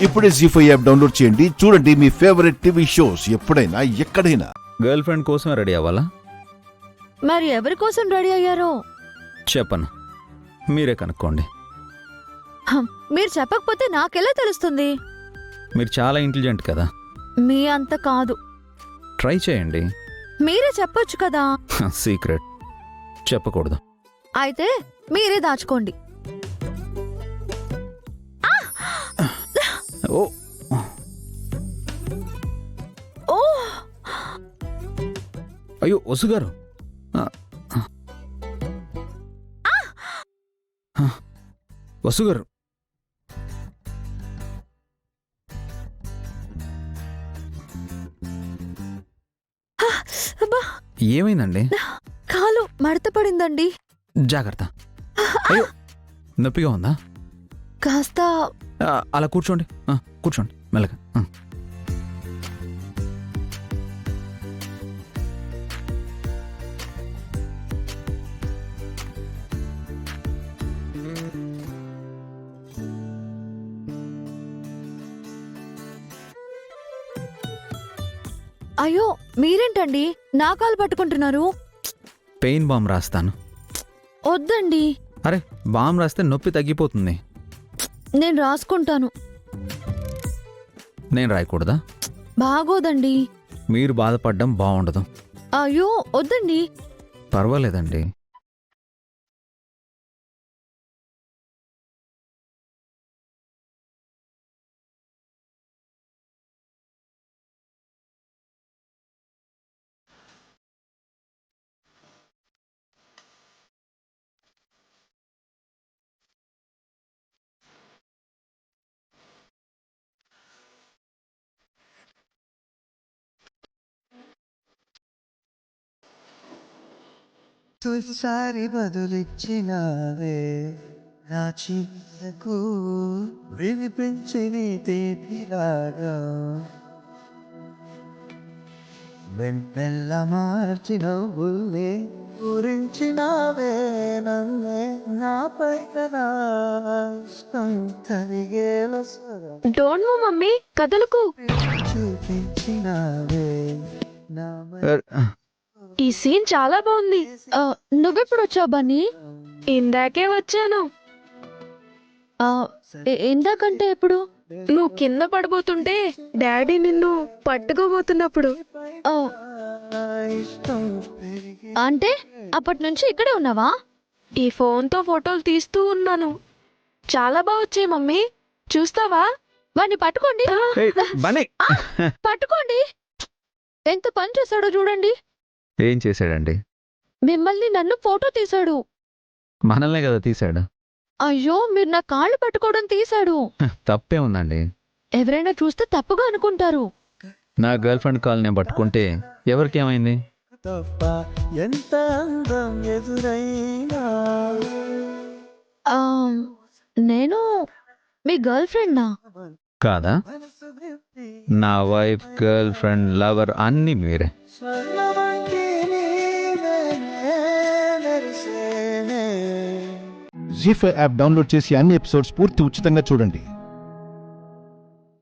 ఇప్పుడే జీ5 app download చేయండి. చూడండి మీ ఫేవరెట్ టీవీ షోస్ ఎప్పుడైనా ఎక్కడైనా. గర్ల్ ఫ్రెండ్ కోసం రెడీ అవ్వాలా? మరి ఎవరి కోసం రెడీ అయ్యారో చెప్పను, మీరే కనుక్కోండి. మీరు చెప్పకపోతే నాకెలా తెలుస్తుంది? మీరు చాలా ఇంటెలిజెంట్ కదా, మీ అంత కాదు. ట్రై చేయండి. మీరే చెప్పొచ్చు కదా. సీక్రెట్ చెప్పకూడదు. అయితే మీరే దాచుకోండి. ఓ ఓ అయ్యో వసుగారు, వసుగారు అబ్బా, ఏమైందండి? కాలు మడత పడిందండి. జాగ్రత్త. అయ్యో నొప్పిగా ఉందా? కాస్త అలా కూర్చోండి, కూర్చోండి మెల్లగా. అయ్యో మీరేంటండి నా కాలు పట్టుకుంటున్నారు? పెయిన్ బామ్ రాస్తాను. వద్దండి, అరే బామ్ రాస్తే నొప్పి తగ్గిపోతుంది. నేను రాసుకుంటాను. నేను రాయకూడదా? బాగోదండి. మీరు బాధపడడం బాగుండదు. అయ్యో వద్దండి. పర్వాలేదండి. తొలిసారి బదులిచ్చినావే నా చిన్నకు వినిపించి నీ తీపిలాగా వెన్నెల్ల మార్చి నవ్వుల్ని గురించినావే నన్నే నా పైన ఇష్టం తరిగేల డోంట్ నో మమ్మీ, కదలకు. చూపించినావే నా ఈ సీన్ చాలా బాగుంది. నువ్వెప్పుడు వచ్చావు బన్నీ? ఇందాకే వచ్చాను. ఇందాకంటే ఎప్పుడు? నువ్వు కింద పడిపోతుంటే డాడీ నిన్ను పట్టుకోబోతున్నప్పుడు. ఇష్టం పెరిగి అంటే అప్పటి నుంచి ఇక్కడే ఉన్నావా? ఈ ఫోన్తో ఫోటోలు తీస్తూ ఉన్నాను. చాలా బాగా వచ్చాయి మమ్మీ, చూస్తావా? వాడిని పట్టుకోండి. పట్టుకోండి. ఎంత పని చేశాడో చూడండి. ఏం చేశాడండి? మిమ్మల్ని నన్ను ఫోటో తీశాడు. మనల్నే కదా తీశాడు. అయ్యో మీరు నా కాళ్ళు పట్టుకోవడం తీశాడు. తప్పే ఉందండి. ఎవరైనా చూస్తే తప్పుగా అనుకుంటారు. నా గర్ల్ ఫ్రెండ్ కాల్ నేను పట్టుకుంటే ఎవరికేమైంది? తప్ప ఎంత అందం ఎదురైనా ఆ, నేను మీ గర్ల్ ఫ్రెండ్నా? కాదా? నా వైఫ్, గర్ల్ ఫ్రెండ్, లవర్ అన్నీ మీరే. జీ5 యాప్ డౌన్లోడ్ చేసి అన్ని ఎపిసోడ్స్ పూర్తి ఉచితంగా చూడండి.